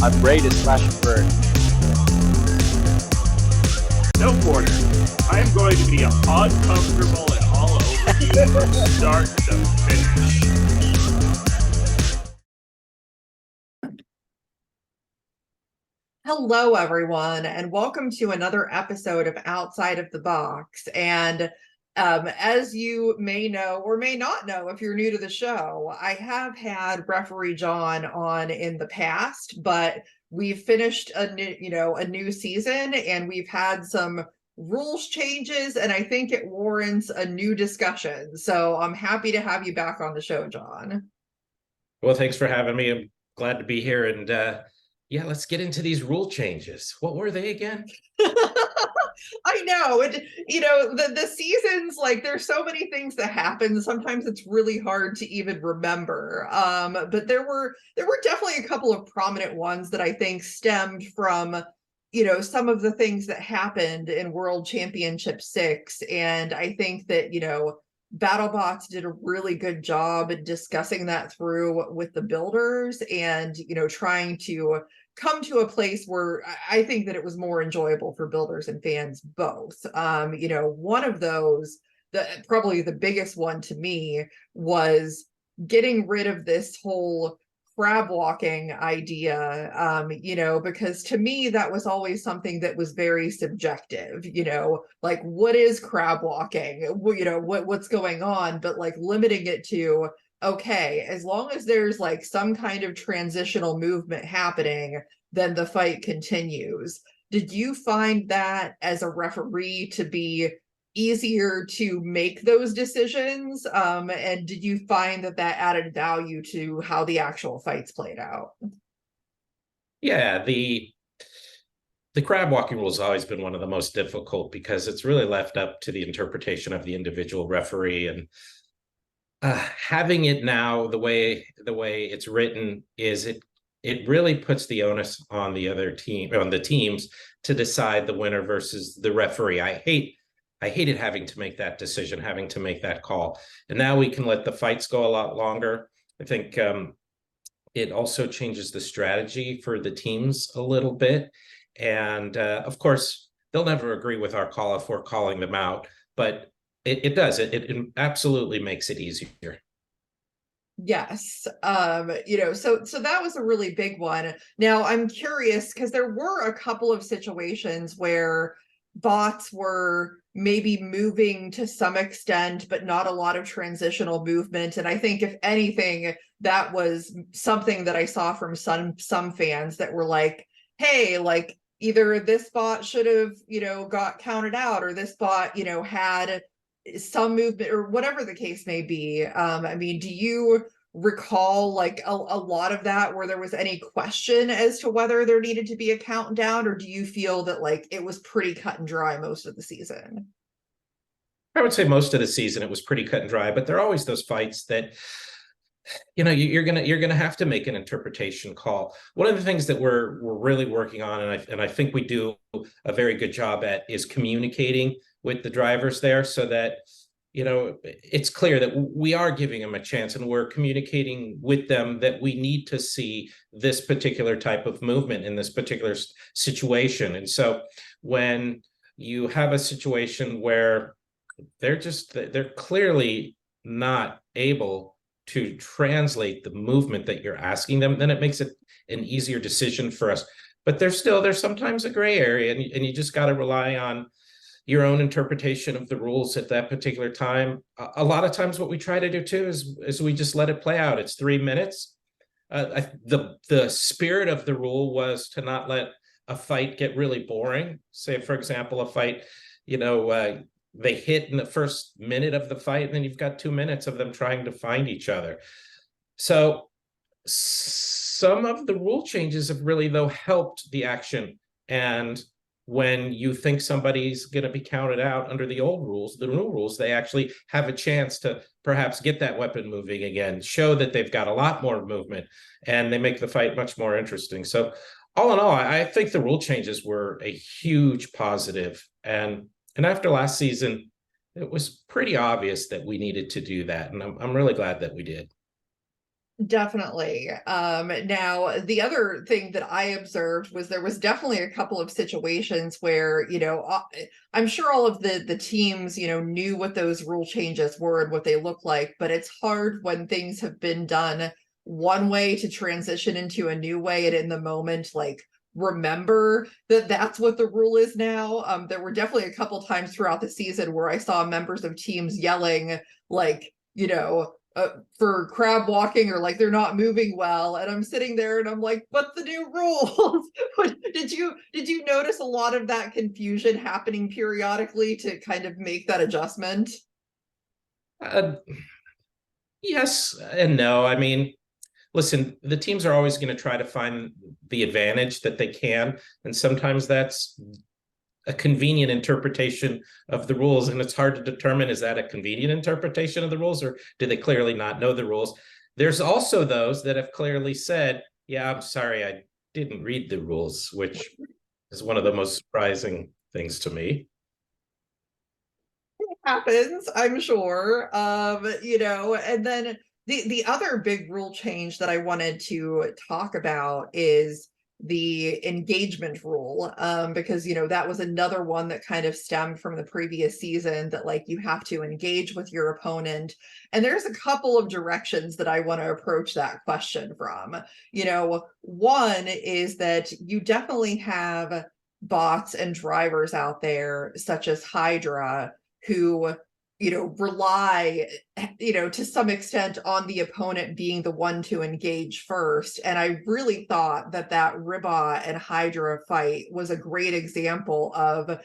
I'm ready to smash and burn. No quarter. I'm going to be uncomfortable and all over you from start to finish. Hello, everyone, and welcome to another episode of Outside of the Box. And as you may know or may not know if you're new to the show, I have had Referee John on in the past, but we've finished a new season, and we've had some rules changes, and I think it warrants a new discussion. So I'm happy to have you back on the show, John. Well, thanks for having me. I'm glad to be here. And yeah, let's get into these rule changes. What were they again? I know the seasons, like, there's so many things that happen. Sometimes it's really hard to even remember. But there were definitely a couple of prominent ones that I think stemmed from some of the things that happened in World Championship VI. And I think that BattleBots did a really good job at discussing that through with the builders and trying to come to a place where I think that it was more enjoyable for builders and fans both. One of those, probably the biggest one to me, was getting rid of this whole crab walking idea, because to me that was always something that was very subjective, like, what is crab walking, what's going on, but like limiting it to, okay, as long as there's like some kind of transitional movement happening, then the fight continues. Did you find that as a referee to be easier to make those decisions? And did you find that added value to how the actual fights played out? Yeah, the crab walking rule has always been one of the most difficult because it's really left up to the interpretation of the individual referee. And having it now the way it's written is it really puts the onus on the other team, on the teams, to decide the winner versus the referee. I hated having to make that decision, having to make that call. And now we can let the fights go a lot longer. I think it also changes the strategy for the teams a little bit. And of course, they'll never agree with our call if we're calling them out, but it does. It absolutely makes it easier. Yes. So that was a really big one. Now I'm curious, because there were a couple of situations where bots were maybe moving to some extent, but not a lot of transitional movement. And I think, if anything, that was something that I saw from some fans that were like, hey, like, either this bot should have, got counted out, or this bot, had some movement, or whatever the case may be. I mean, do you recall like a lot of that where there was any question as to whether there needed to be a countdown, or do you feel that like it was pretty cut and dry most of the season? I would say most of the season it was pretty cut and dry, but there are always those fights that you're gonna have to make an interpretation call. One of the things that we're really working on, and I think we do a very good job at, is communicating with the drivers there, so that it's clear that we are giving them a chance, and we're communicating with them that we need to see this particular type of movement in this particular situation. And so when you have a situation where they're clearly not able to translate the movement that you're asking them, then it makes it an easier decision for us. But there's sometimes a gray area, and you just got to rely on your own interpretation of the rules at that particular time. A lot of times what we try to do too is we just let it play out. It's 3 minutes. The spirit of the rule was to not let a fight get really boring. Say, for example, a fight, they hit in the first minute of the fight, and then you've got 2 minutes of them trying to find each other. So some of the rule changes have really, though, helped the action. And when you think somebody's going to be counted out under the old rules, the new rules, they actually have a chance to perhaps get that weapon moving again, show that they've got a lot more movement, and they make the fight much more interesting. So all in all, I think the rule changes were a huge positive. And after last season, it was pretty obvious that we needed to do that. And I'm really glad that we did. Definitely. Now the other thing that I observed was there was definitely a couple of situations where, I'm sure all of the teams, knew what those rule changes were and what they look like, but it's hard when things have been done one way to transition into a new way, and in the moment, like, remember that that's what the rule is now. There were definitely a couple times throughout the season where I saw members of teams yelling, like, for crab walking, or like they're not moving well, and I'm sitting there and I'm like, but the new rules. Did you notice a lot of that confusion happening periodically to kind of make that adjustment? Uh, yes and no. I mean, listen, the teams are always going to try to find the advantage that they can, and sometimes that's a convenient interpretation of the rules, and it's hard to determine, is that a convenient interpretation of the rules, or do they clearly not know the rules? There's also those that have clearly said, yeah, I'm sorry, I didn't read the rules, which is one of the most surprising things to me. Happens, I'm sure. And then the other big rule change that I wanted to talk about is the engagement rule, because that was another one that kind of stemmed from the previous season, that like you have to engage with your opponent. And there's a couple of directions that I want to approach that question from. One is that you definitely have bots and drivers out there, such as Hydra, who rely to some extent on the opponent being the one to engage first. And I really thought that Ribot and Hydra fight was a great example of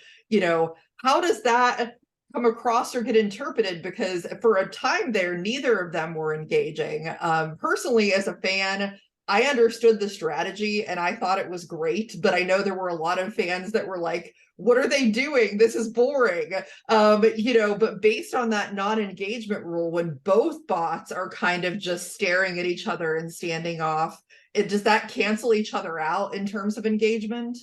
how does that come across or get interpreted, because for a time there neither of them were engaging. Personally, as a fan, I understood the strategy and I thought it was great, but I know there were a lot of fans that were like, what are they doing? This is boring. But based on that non-engagement rule, when both bots are kind of just staring at each other and standing off, does that cancel each other out in terms of engagement?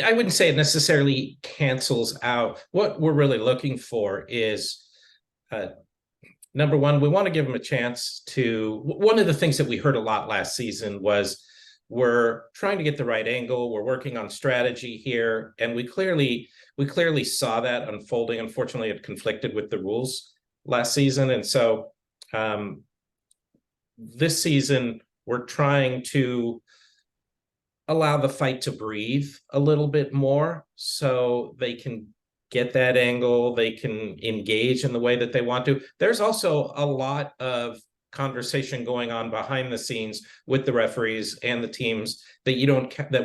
I wouldn't say it necessarily cancels out. What we're really looking for is, number one, we want to give them a chance to. One of the things that we heard a lot last season was, we're trying to get the right angle, we're working on strategy here, and we clearly saw that unfolding. Unfortunately, it conflicted with the rules last season, and so this season we're trying to allow the fight to breathe a little bit more, so they can get that angle, they can engage in the way that they want to. There's also a lot of conversation going on behind the scenes with the referees and the teams that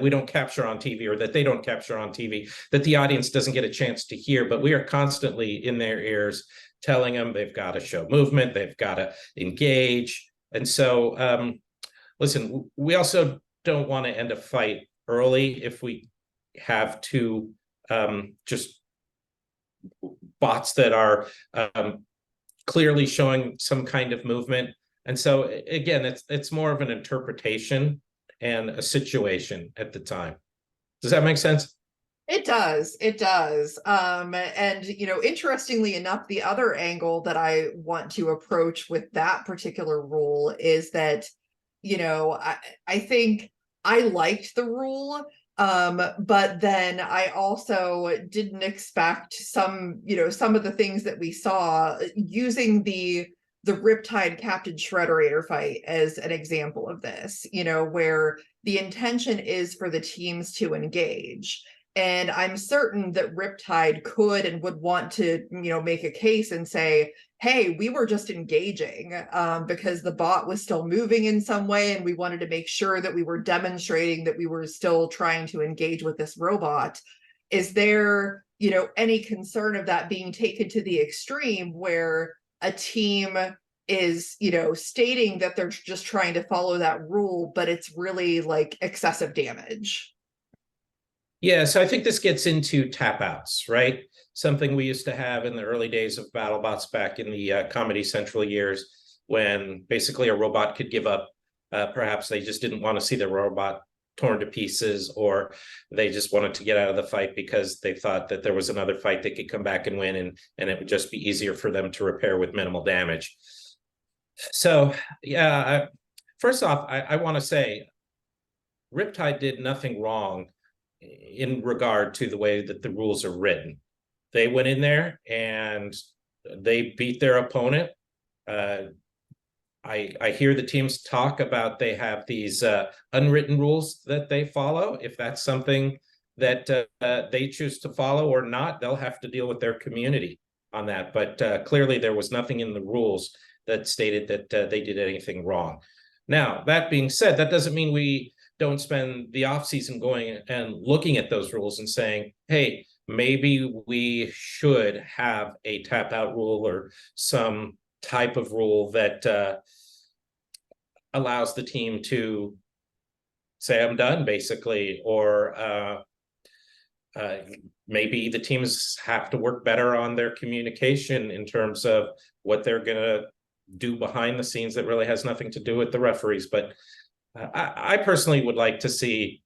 we don't capture on TV, or that they don't capture on TV, that the audience doesn't get a chance to hear, but we are constantly in their ears telling them they've got to show movement, they've got to engage. And so listen, we also don't want to end a fight early if we have to just bots that are clearly showing some kind of movement. And so again, it's more of an interpretation and a situation at the time. Does that make sense? It does. And interestingly enough, the other angle that I want to approach with that particular rule is that, I think I liked the rule, but then I also didn't expect some of the things that we saw, using the Riptide Captain Shredderator fight as an example of this, where the intention is for the teams to engage. And I'm certain that Riptide could and would want to, make a case and say, hey, we were just engaging because the bot was still moving in some way, and we wanted to make sure that we were demonstrating that we were still trying to engage with this robot. Is there, any concern of that being taken to the extreme, where a team is, stating that they're just trying to follow that rule, but it's really like excessive damage? Yeah, so I think this gets into tap outs, right? Something we used to have in the early days of BattleBots back in the Comedy Central years, when basically a robot could give up. Perhaps they just didn't want to see the robot torn to pieces, or they just wanted to get out of the fight because they thought that there was another fight they could come back and win, and it would just be easier for them to repair with minimal damage. So, yeah, first off, I want to say Riptide did nothing wrong in regard to the way that the rules are written. They went in there and they beat their opponent. Uh, I hear the teams talk about they have these unwritten rules that they follow. If that's something that they choose to follow or not, they'll have to deal with their community on that. But clearly, there was nothing in the rules that stated that they did anything wrong. Now, that being said, that doesn't mean we don't spend the off season going and looking at those rules and saying, hey, maybe we should have a tap out rule or some type of rule that allows the team to say, I'm done, basically, or maybe the teams have to work better on their communication in terms of what they're going to do behind the scenes that really has nothing to do with the referees. But I personally would like to see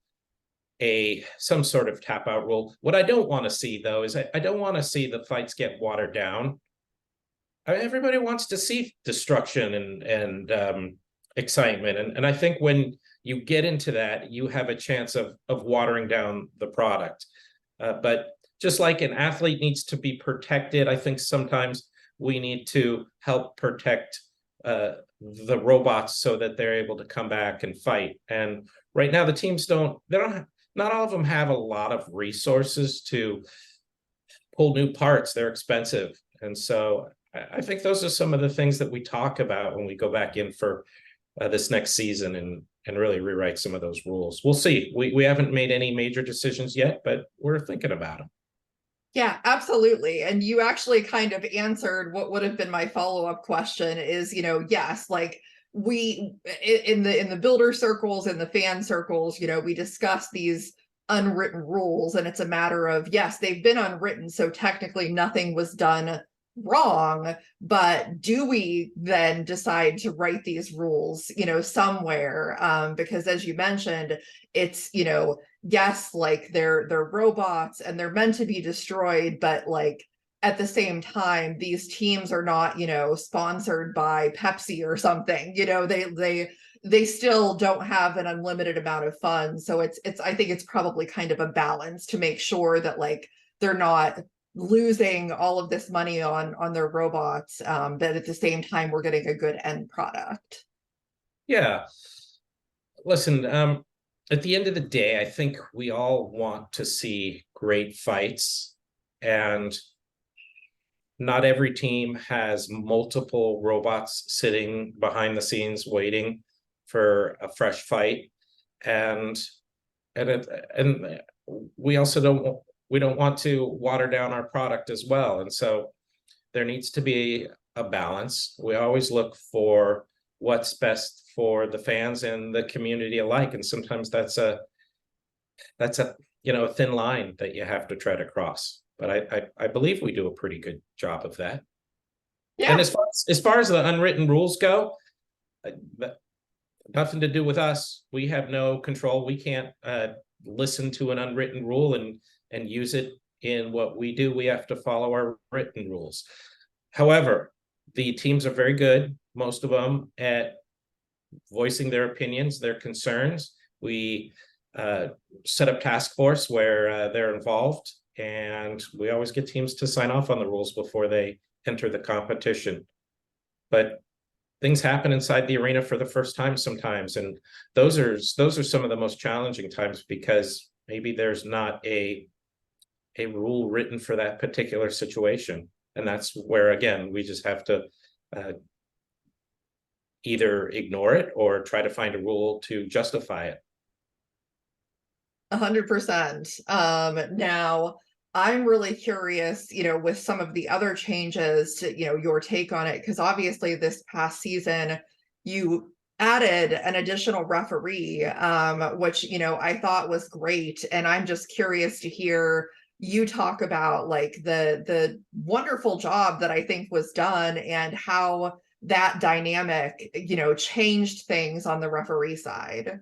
some sort of tap out rule. What I don't want to see, though, is I don't want to see the fights get watered down. I mean, everybody wants to see destruction and excitement, and I think when you get into that, you have a chance of watering down the product. But just like an athlete needs to be protected, I think sometimes we need to help protect the robots so that they're able to come back and fight. And right now, the teams not all of them have a lot of resources to pull new parts. They're expensive. And so I think those are some of the things that we talk about when we go back in for this next season and really rewrite some of those rules. We'll see. We haven't made any major decisions yet, but we're thinking about them. Yeah, absolutely. And you actually kind of answered what would have been my follow-up question is, yes, like we in the builder circles and the fan circles, we discuss these unwritten rules, and it's a matter of, yes, they've been unwritten, so technically nothing was done wrong, but do we then decide to write these rules somewhere, because as you mentioned, it's yes, like they're robots and they're meant to be destroyed, but like at the same time, these teams are not sponsored by Pepsi or something. They still don't have an unlimited amount of funds, so it's I think it's probably kind of a balance to make sure that like they're not losing all of this money on their robots, but at the same time we're getting a good end product. Yeah. Listen, at the end of the day, I think we all want to see great fights, and not every team has multiple robots sitting behind the scenes waiting for a fresh fight. And we also don't want to water down our product as well. And so there needs to be a balance. We always look for what's best for the fans and the community alike. And sometimes that's a thin line that you have to tread across. But I believe we do a pretty good job of that. Yeah. And as far as the unwritten rules go, nothing to do with us. We have no control. We can't listen to an unwritten rule and use it in what we do. We have to follow our written rules. However, the teams are very good, most of them, at voicing their opinions, their concerns. We set up task force where they're involved, and we always get teams to sign off on the rules before they enter the competition. But things happen inside the arena for the first time sometimes, and those are some of the most challenging times, because maybe there's not a rule written for that particular situation. And that's where, again, we just have to either ignore it or try to find a rule to justify it. 100%. Now, I'm really curious, with some of the other changes to, your take on it, because obviously this past season, you added an additional referee, which, I thought was great. And I'm just curious to hear you talk about like the wonderful job that I think was done and how that dynamic, changed things on the referee side.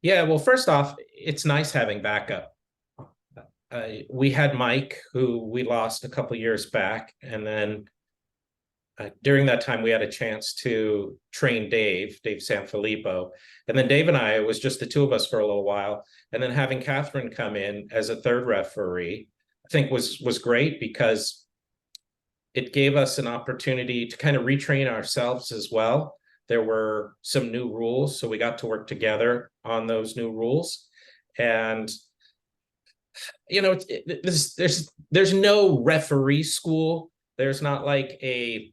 Yeah, well, first off, it's nice having backup. We had Mike, who we lost a couple years back, and then during that time, we had a chance to train Dave Sanfilippo. And then Dave and I, it was just the two of us for a little while. And then having Catherine come in as a third referee, I think was great, because it gave us an opportunity to kind of retrain ourselves as well. There were some new rules, so we got to work together on those new rules. And there's no referee school. There's not like a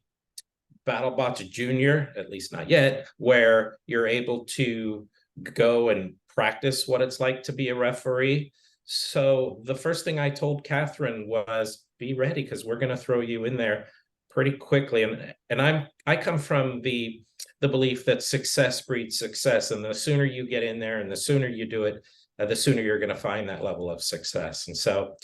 BattleBots Junior, at least not yet, where you're able to go and practice what it's like to be a referee. So the first thing I told Catherine was, be ready, because we're going to throw you in there pretty quickly. And I come from the belief that success breeds success, and the sooner you get in there and the sooner you do it, the sooner you're going to find that level of success. And so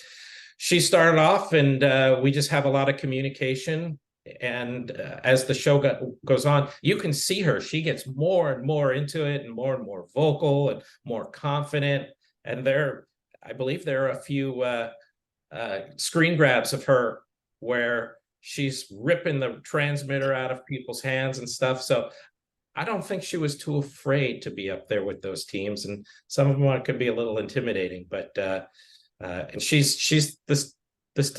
she started off, and we just have a lot of communication. And as the show goes on, you can see her. She gets more and more into it, and more vocal and more confident. And I believe there are a few screen grabs of her where she's ripping the transmitter out of people's hands and stuff. So I don't think she was too afraid to be up there with those teams. And some of them could be a little intimidating, but and she's this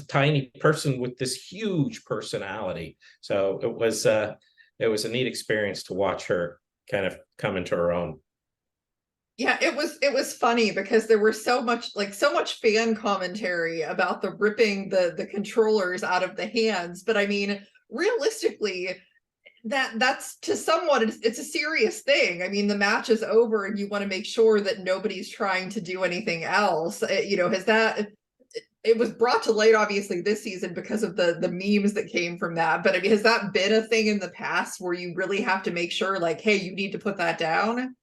tiny person with this huge personality. So it was a neat experience to watch her kind of come into her own. Yeah, it was funny because there was so much fan commentary about the ripping the controllers out of the hands. But I mean, realistically, that's to somewhat it's a serious thing. I mean, the match is over and you want to make sure that nobody's trying to do anything else. It was brought to light obviously this season because of the memes that came from that. But I mean, has that been a thing in the past where you really have to make sure, like, hey, you need to put that down?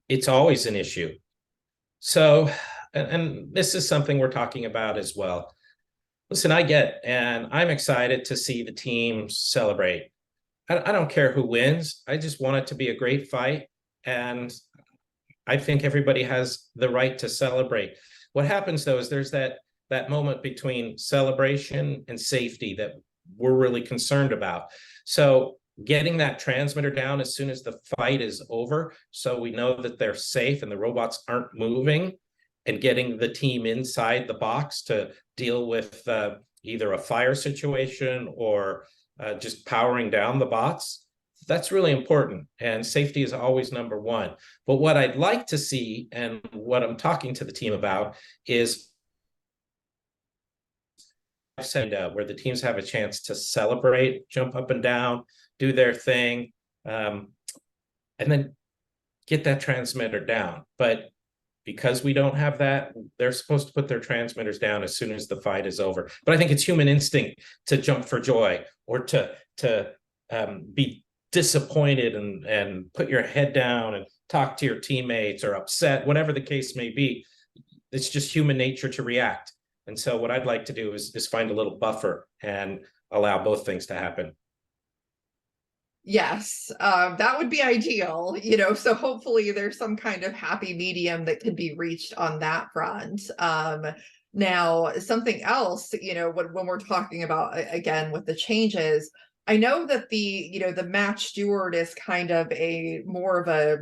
It's always an issue. So, and this is something we're talking about as well. Listen, and I'm excited to see the team celebrate. I don't care who wins. I just want it to be a great fight. And I think everybody has the right to celebrate. What happens, though, is there's that moment between celebration and safety that we're really concerned about. So getting that transmitter down as soon as the fight is over, so we know that they're safe and the robots aren't moving, and getting the team inside the box to deal with either a fire situation or just powering down the bots, that's really important. And safety is always number one. But what I'd like to see, and what I'm talking to the team about, is where the teams have a chance to celebrate, jump up and down, do their thing, and then get that transmitter down. But because we don't have that, they're supposed to put their transmitters down as soon as the fight is over. But I think it's human instinct to jump for joy, or to be disappointed and put your head down and talk to your teammates, or upset, whatever the case may be. It's just human nature to react. And so what I'd like to do is find a little buffer and allow both things to happen. Yes, that would be ideal, so hopefully there's some kind of happy medium that can be reached on that front. Now, something else, when we're talking about, again, with the changes, I know that the match steward is kind of a more of a,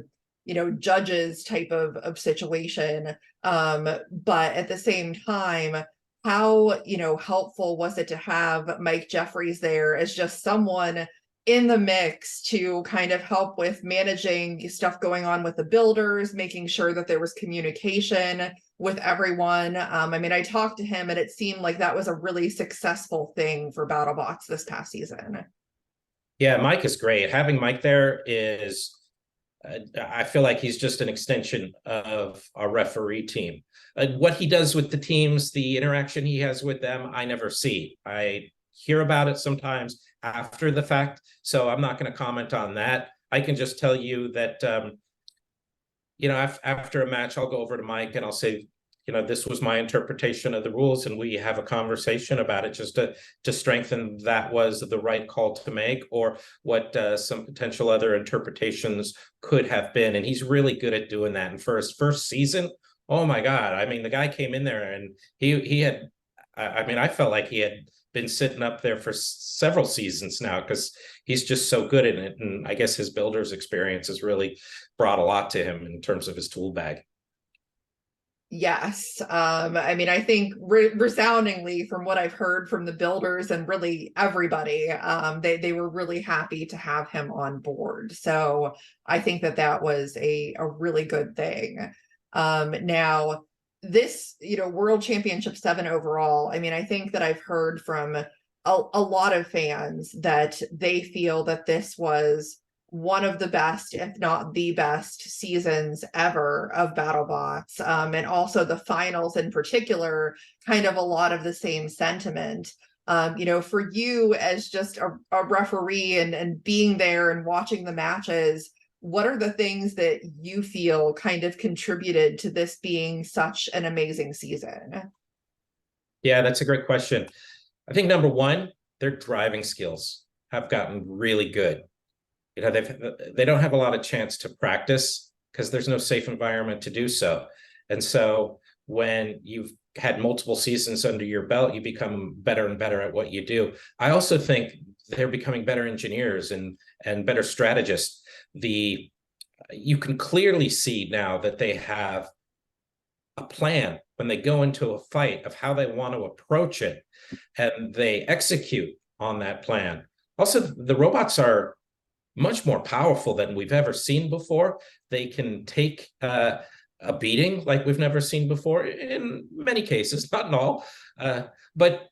judges type of situation. But at the same time, how, helpful was it to have Mike Jeffries there as just someone in the mix to kind of help with managing stuff going on with the builders, making sure that there was communication with everyone. I mean, I talked to him and it seemed like that was a really successful thing for BattleBots this past season. Yeah, Mike is great. Having Mike there is, I feel like he's just an extension of our referee team. What he does with the teams, the interaction he has with them, I never see. I hear about it sometimes after the fact, so I'm not going to comment on that. I can just tell you that, after a match, I'll go over to Mike and I'll say, this was my interpretation of the rules, and we have a conversation about it just to strengthen that was the right call to make, or what some potential other interpretations could have been. And he's really good at doing that. And for his first season, oh my God, I mean, the guy came in there and he had, I mean, I felt like he had been sitting up there for several seasons now because he's just so good in it. And I guess his builder's experience has really brought a lot to him in terms of his tool bag. Yes. I mean, I think resoundingly from what I've heard from the builders and really everybody, they were really happy to have him on board. So I think that was a really good thing. Now this, World Championship VII overall, I mean, I think that I've heard from a lot of fans that they feel that this was one of the best, if not the best, seasons ever of BattleBots. And also the finals in particular, kind of a lot of the same sentiment. For you as just a referee and being there and watching the matches, what are the things that you feel kind of contributed to this being such an amazing season? Yeah, that's a great question. I think number one, their driving skills have gotten really good. They don't have a lot of chance to practice because there's no safe environment to do so. And so when you've had multiple seasons under your belt, you become better and better at what you do. I also think they're becoming better engineers and better strategists. You can clearly see now that they have a plan when they go into a fight of how they want to approach it, and they execute on that plan. Also, the robots are much more powerful than we've ever seen before. They can take a beating like we've never seen before in many cases, not in all, but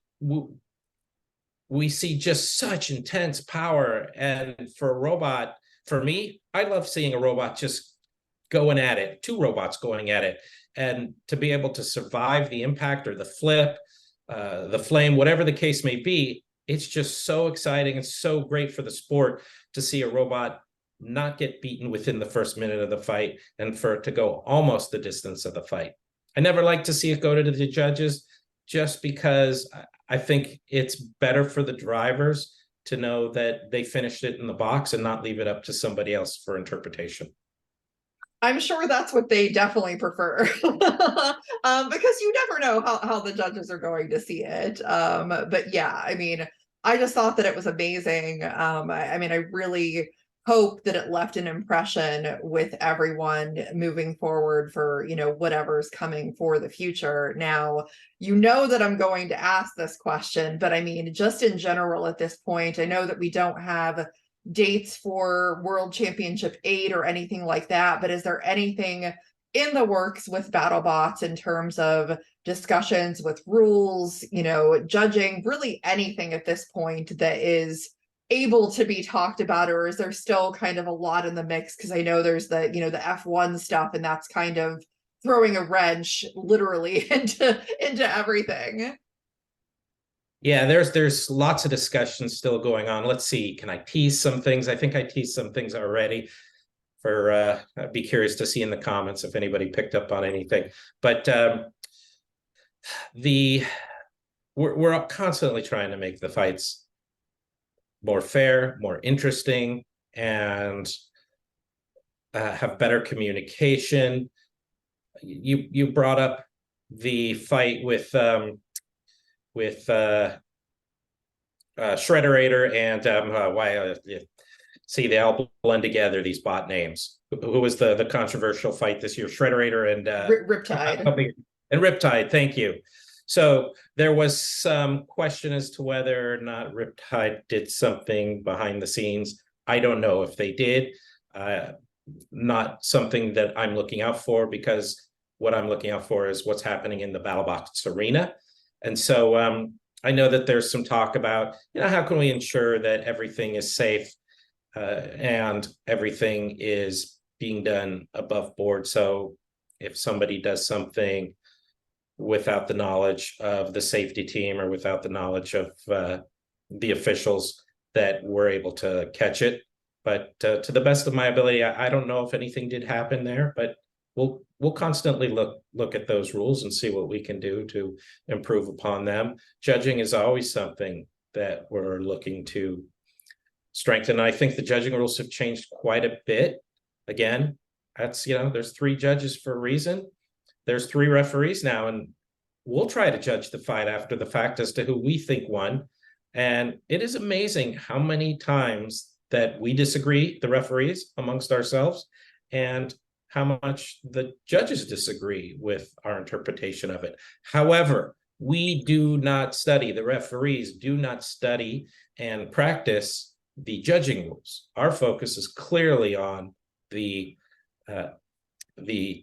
we see just such intense power. And for a robot, for me, I love seeing a robot just going at it, two robots going at it, and to be able to survive the impact or the flip, the flame, whatever the case may be. It's just so exciting and so great for the sport to see a robot not get beaten within the first minute of the fight and for it to go almost the distance of the fight. I never like to see it go to the judges just because I think it's better for the drivers to know that they finished it in the box and not leave it up to somebody else for interpretation. I'm sure that's what they definitely prefer because you never know how the judges are going to see it. But yeah, I mean, I just thought that it was amazing. I mean, I really hope that it left an impression with everyone moving forward for, whatever's coming for the future. Now, that I'm going to ask this question, but I mean, just in general at this point, I know that we don't have dates for World Championship VIII or anything like that, but is there anything in the works with BattleBots in terms of discussions with rules, judging, really anything at this point that is able to be talked about, or is there still kind of a lot in the mix? Because I know there's the F1 stuff, and that's kind of throwing a wrench literally into everything. Yeah, there's lots of discussions still going on. Let's see, can I tease some things? I think I teased some things already. I'd be curious to see in the comments if anybody picked up on anything. But we're constantly trying to make the fights more fair, more interesting, and have better communication. You brought up the fight with Shredderator and see, they all blend together, these bot names. Who was the controversial fight this year? Shredderator and Riptide. And Riptide, thank you. So there was some question as to whether or not Riptide did something behind the scenes. I don't know if they did. Not something that I'm looking out for, because what I'm looking out for is what's happening in the BattleBots arena. And so I know that there's some talk about, how can we ensure that everything is safe and everything is being done above board. So if somebody does something without the knowledge of the safety team or without the knowledge of the officials, that we're able to catch it. But to the best of my ability, I don't know if anything did happen there, but we'll constantly look at those rules and see what we can do to improve upon them. Judging is always something that we're looking to strengthen. I think the judging rules have changed quite a bit. Again, that's, there's 3 judges for a reason. There's 3 referees now, and we'll try to judge the fight after the fact as to who we think won. And it is amazing how many times that we disagree, the referees amongst ourselves, and how much the judges disagree with our interpretation of it. However, we do not study, the referees do not study and practice the judging rules. Our focus is clearly on the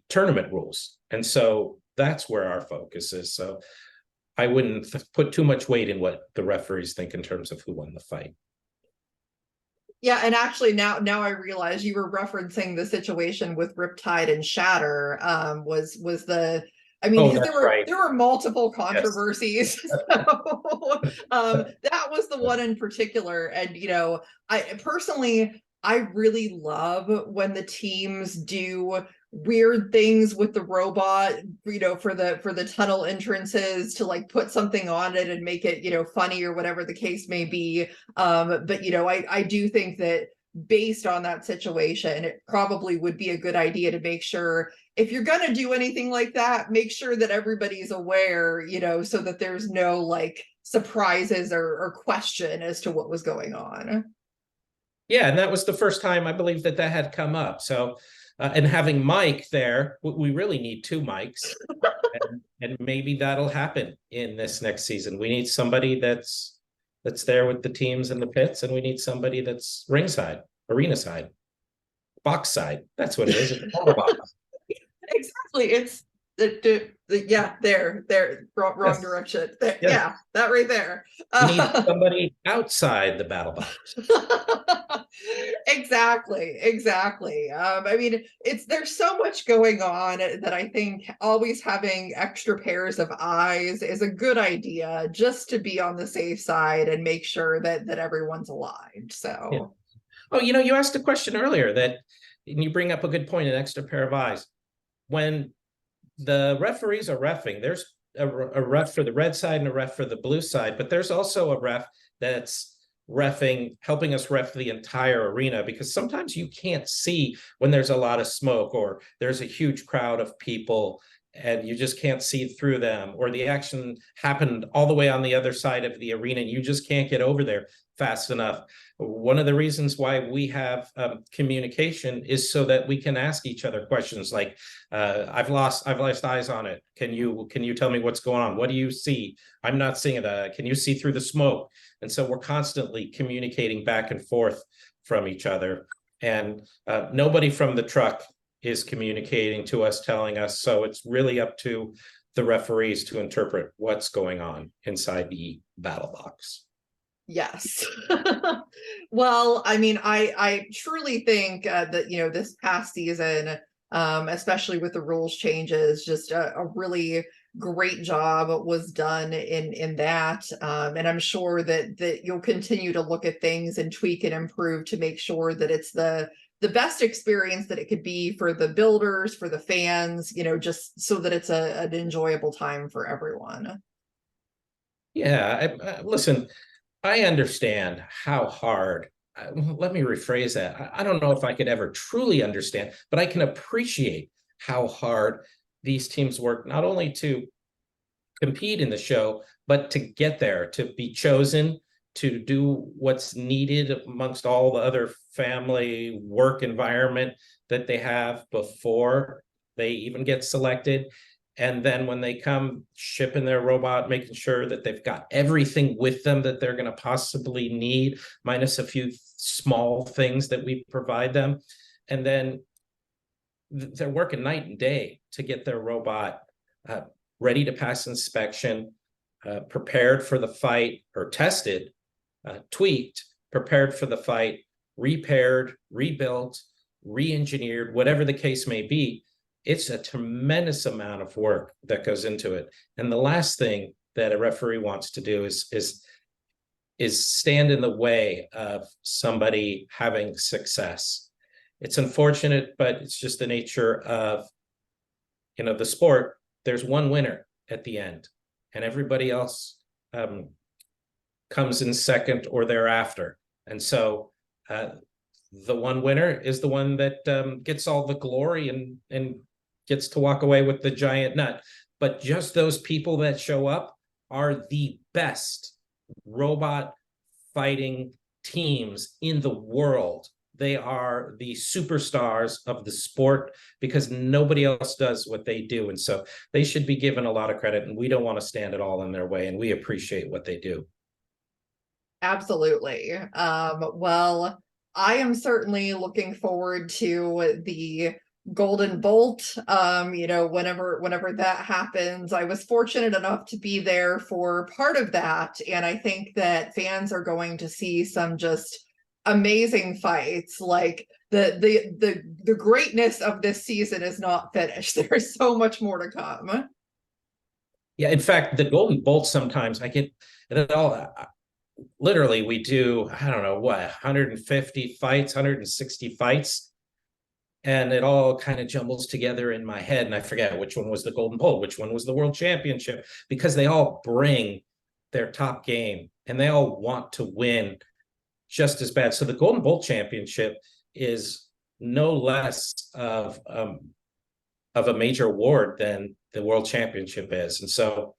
tournament rules. And so that's where our focus is. So I wouldn't put too much weight in what the referees think in terms of who won the fight. Yeah, and actually now I realize you were referencing the situation with Riptide and Shatter. Was the I mean, because there were multiple controversies. Yes. So, that was the one in particular. And I personally, I really love when the teams do weird things with the robot, for the tunnel entrances, to like put something on it and make it, funny or whatever the case may be. But I do think that based on that situation, it probably would be a good idea to make sure, if you're going to do anything like that, make sure that everybody's aware, so that there's no like surprises or question as to what was going on. Yeah, and that was the first time I believe that had come up. So, and having Mike there, we really need two Mikes, and maybe that'll happen in this next season. We need somebody that's there with the teams in the pits, and we need somebody that's ringside, arena side, box side. That's what it is. It's all about. Exactly. It's wrong yes. Direction. Yes. Yeah, that right there. We need somebody outside the BattleBots. Exactly. I mean, there's so much going on that I think always having extra pairs of eyes is a good idea, just to be on the safe side and make sure that everyone's aligned. So, yeah. Oh, you asked a question earlier and you bring up a good point, an extra pair of eyes. When the referees are reffing, there's a ref for the red side and a ref for the blue side, but there's also a ref that's reffing, helping us ref the entire arena, because sometimes you can't see when there's a lot of smoke or there's a huge crowd of people and you just can't see through them, or the action happened all the way on the other side of the arena and you just can't get over there fast enough. One of the reasons why we have communication is so that we can ask each other questions like, I've lost eyes on it. Can you tell me what's going on? What do you see? I'm not seeing it. Can you see through the smoke? And so we're constantly communicating back and forth from each other, and nobody from the truck is communicating to us, telling us. So it's really up to the referees to interpret what's going on inside the battle box. Yes. Well, I mean, I truly think that, this past season, especially with the rules changes, just a really great job was done in that. And I'm sure that you'll continue to look at things and tweak and improve to make sure that it's the best experience that it could be for the builders, for the fans, just so that it's an enjoyable time for everyone. Yeah, listen, I understand how hard, let me rephrase that. I don't know if I could ever truly understand, but I can appreciate how hard these teams work, not only to compete in the show, but to get there, to be chosen, to do what's needed amongst all the other family work environment that they have before they even get selected. And then when they come shipping their robot, making sure that they've got everything with them that they're going to possibly need, minus a few small things that we provide them. And then they're working night and day to get their robot ready to pass inspection, prepared for the fight, or tested, tweaked, prepared for the fight, repaired, rebuilt, re-engineered, whatever the case may be. It's a tremendous amount of work that goes into it. And the last thing that a referee wants to do is stand in the way of somebody having success. It's unfortunate, but it's just the nature of, the sport. There's one winner at the end, and everybody else comes in second or thereafter. And so the one winner is the one that gets all the glory and gets to walk away with the giant nut. but just those people that show up are the best robot fighting teams in the world. They are the superstars of the sport because nobody else does what they do. And so they should be given a lot of credit, and we don't want to stand it all in their way, and we appreciate what they do. Absolutely. Well, I am certainly looking forward to the Golden Bolt. Whenever that happens. I was fortunate enough to be there for part of that, and I think that fans are going to see some just amazing fights. Like the greatness of this season is not finished. There's so much more to come. Yeah, in fact, the Golden Bolt, sometimes I get it all. Literally, we do, I don't know what, 150 fights, 160 fights, and it all kind of jumbles together in my head, and I forget which one was the Golden Bolt, which one was the World Championship, because they all bring their top game and they all want to win just as bad. So the Golden Bolt Championship is no less of a major award than the World Championship is. And so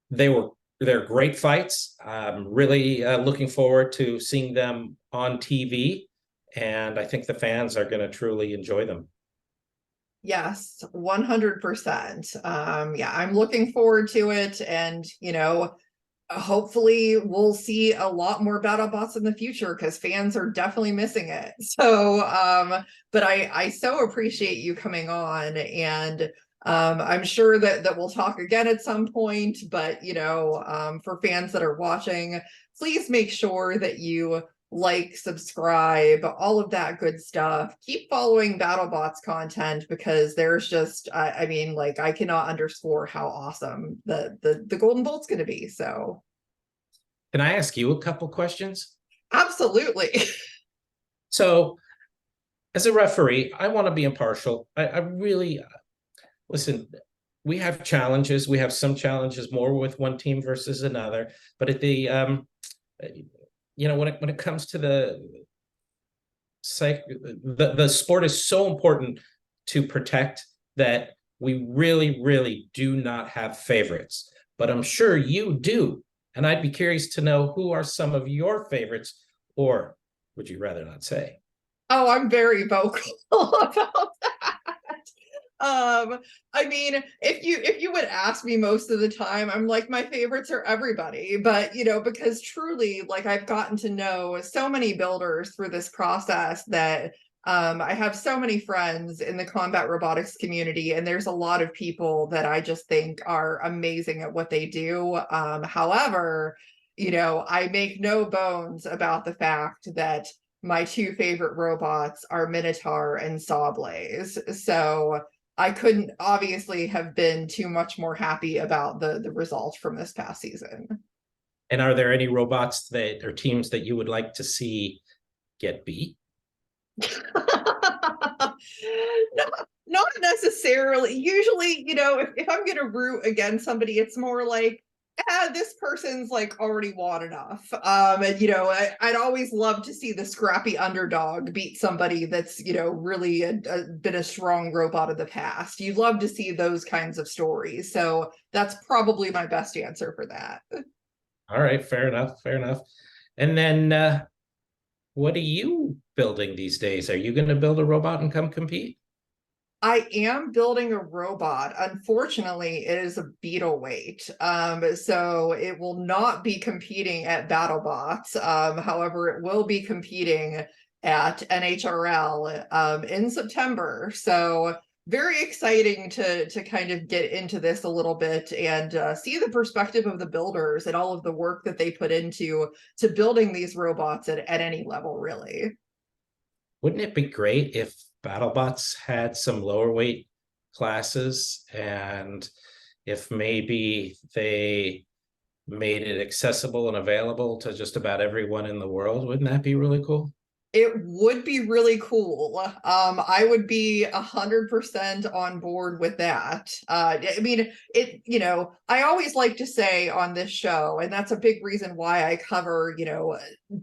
they're great fights. I'm really looking forward to seeing them on TV, and I think the fans are going to truly enjoy them. Yes, 100%. Yeah, I'm looking forward to it, and hopefully we'll see a lot more BattleBots in the future because fans are definitely missing it. So, but I so appreciate you coming on, and I'm sure that we'll talk again at some point. But for fans that are watching, please make sure that you like, subscribe, all of that good stuff. Keep following BattleBots content because there's just, I mean, like, I cannot underscore how awesome the Golden Bolt's going to be. So, can I ask you a couple questions? absolutely. So, as a referee, I want to be impartial. I really listen. We have challenges. We have some challenges more with one team versus another. But at the when it comes to the sport is so important to protect that we really, really do not have favorites. But I'm sure you do. And I'd be curious to know, who are some of your favorites, or would you rather not say? Oh, I'm very vocal about that. I mean, if you would ask me most of the time, I'm like, my favorites are everybody, but because truly, like, I've gotten to know so many builders through this process that I have so many friends in the combat robotics community, and there's a lot of people that I just think are amazing at what they do. However, I make no bones about the fact that my two favorite robots are Minotaur and Sawblaze. So I couldn't obviously have been too much more happy about the result from this past season. And are there any robots that or teams that you would like to see get beat? Not necessarily. Usually, if I'm going to root against somebody, it's more like, this person's like already won enough. And I'd always love to see the scrappy underdog beat somebody that's really been a strong robot of the past. You'd love to see those kinds of stories. So that's probably my best answer for that. All right, fair enough, fair enough. And then what are you building these days? Are you going to build a robot and come compete? I am building a robot. Unfortunately, it is a beetle weight. So it will not be competing at BattleBots. However, it will be competing at NHRL in September. So very exciting to kind of get into this a little bit and see the perspective of the builders and all of the work that they put into building these robots at any level, really. Wouldn't it be great if BattleBots had some lower weight classes, and if maybe they made it accessible and available to just about everyone in the world? Wouldn't that be really cool? It would be really cool. I would be 100% on board with that. I mean, I always like to say on this show, and that's a big reason why I cover,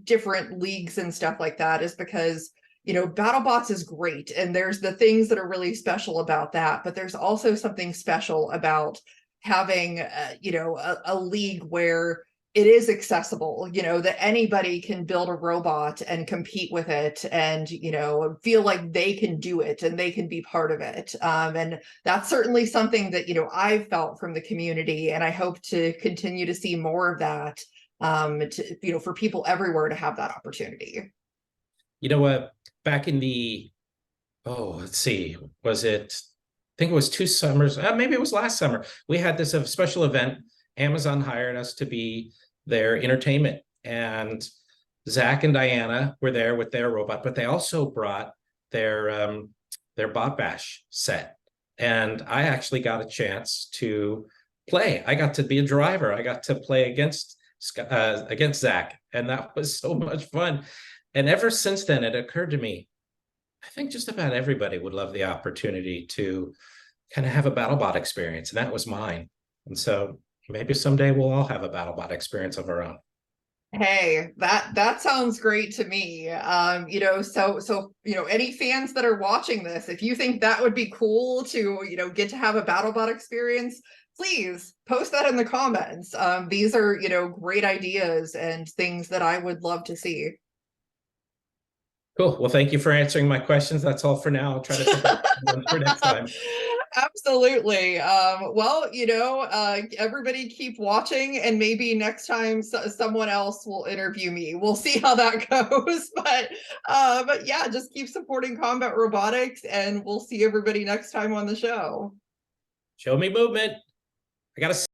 different leagues and stuff like that, is because BattleBots is great, and there's the things that are really special about that, but there's also something special about having a league where it is accessible, that anybody can build a robot and compete with it and, feel like they can do it and they can be part of it. And that's certainly something that, I've felt from the community, and I hope to continue to see more of that, for people everywhere to have that opportunity. You know what? Back in the, let's see, was it, I think it was 2 summers, maybe it was last summer, we had this special event. Amazon hired us to be their entertainment, and Zach and Diana were there with their robot, but they also brought their Bot Bash set, and I actually got a chance to play. I got to be a driver. I got to play against Zach, and that was so much fun. And ever since then, it occurred to me, I think just about everybody would love the opportunity to kind of have a BattleBot experience, and that was mine. And so maybe someday we'll all have a BattleBot experience of our own. Hey, that sounds great to me. So any fans that are watching this, if you think that would be cool to, get to have a BattleBot experience, please post that in the comments. These are, great ideas and things that I would love to see. Cool. Well, thank you for answering my questions. That's all for now. I'll try to take one for next time. Absolutely. Well, everybody keep watching, and maybe next time someone else will interview me. We'll see how that goes. But yeah, just keep supporting combat robotics, and we'll see everybody next time on the show. Show me movement. I gotta